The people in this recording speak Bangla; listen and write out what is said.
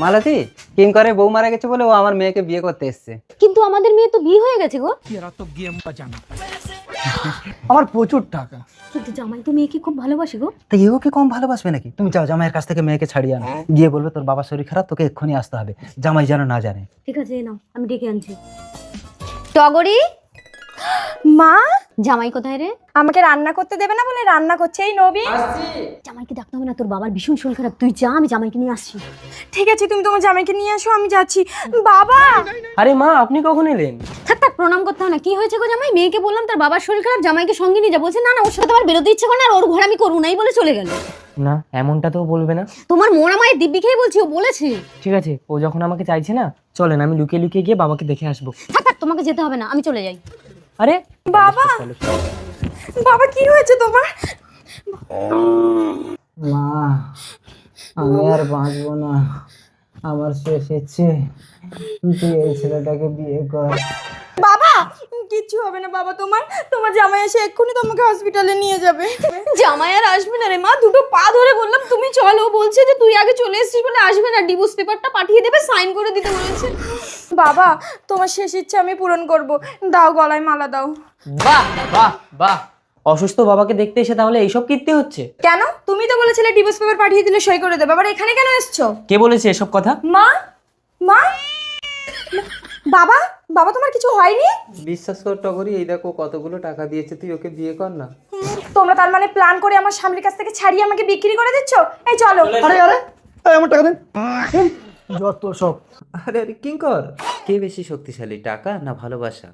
মালতী কিঙ্করের বউ মারা গেছে বলে ও আমার মেয়েকে বিয়ে করতে এসছে। কিন্তু আমাদের মেয়ে তো বিয়ে হয়ে গেছে গো। আমার প্রচুর টাকা। কিন্তু জামাই তো মেয়েকে খুব ভালোবাসে গো। তা এও কি কম ভালোবাসবে নাকি? তুমি যাও জামাইয়ের কাছ থেকে মেয়েকে ছাড়িয়ে আনো, গিয়ে বলবে তোর বাবার শরীর খারাপ, তোকে এক্ষুনি আসতে হবে, জামাই যেন না জানে। ঠিক আছে নাও, আমি ডেকে আনছি। টগরি, মা, জামাই কোথায় রে? আমাকে রান্না করতে দেবে না বলে রান্না করছে এই নবীন। জামাইকে ডাকতে হবে না, তোর বাবার ভীষণ শরীর খারাপ, তুই যা, আমি জামাইকে নিয়ে আসছি। ঠিক আছে, তুমি তোমার জামাইকে নিয়ে আসো, আমি যাচ্ছি। বাবা, আরে মা, আপনি কখন এলেন? থাক থাক, প্রণাম করতে হবে না। কি হয়েছে গো জামাই? মেয়েকে বললাম তার বাবার শরীর খারাপ, জামাইকে সঙ্গে নিয়ে যা। বলছে না না, ওর সাথে আমার বেরোতে ইচ্ছে করে না, আর ওর ঘর আমি করবো নাই বলে চলে গেল। না, এমনটা তো বলবে না। তোমার মোড়া মায়ের দিব্যি খেয়ে বলছি, ও বলেছে। ঠিক আছে, ও যখন আমাকে চাইছে না, চলেন আমি লুকিয়ে লুকিয়ে গিয়ে বাবাকে দেখে আসবো। থাক থাক, তোমাকে যেতে হবে না, আমি চলে যাই। আরে বাবা, বাবা কি হয়েছে তোমার? মা, আমি আর বাঁচবো না, আমার শেষ ইচ্ছে, তুই এই ছেলেটাকে বিয়ে কর। বাবা, কিচ্ছু হবে না বাবা, তোমার তোমার জামাই এসে এক্ষুনি তোমাকে হসপিটালে নিয়ে যাবে। জামাই আর আসবে না রে মা, দুটো পা ধরে বললাম তুমি চলো, বলছে যে তুই আগে চলে এসেছিস বলে আসবে না, ডিভোর্স পেপারটা পাঠিয়ে দেবে, সাইন করে দিতে বলেছে। বাবা, তোমার শেষ ইচ্ছা আমি পূরণ করব, দাও গলায় মালা দাও। বাহ বাহ বাহ, অসুস্থ বাবাকে দেখতে এসে তাহলে এইসব কীর্তি হচ্ছে? কেন? তুমি তো বলেছিলে ডিভোর্স পেপার পাঠিয়ে দিলে সই করে দেবে, আবার এখানে কেন এসছো? কে বলেছে এসব কথা? মা, মা, বাবা, বাবা তোমার কিছু হয়নি? বিশ্বাস কর টগরি, এই দেখো কতগুলো টাকা দিয়েছে, তুই ওকে বিয়ে কর না। তোমরা তার মানে প্ল্যান করে আমার স্বামীর কাছ থেকে ছাড়িয়ে আমাকে বিক্রি করে দিচ্ছ? এই চলো। আরে আরে, আমার টাকা দেন। যত সব। আরে আরে কিঙ্কর, কে বেশি শক্তিশালী, টাকা না ভালোবাসা?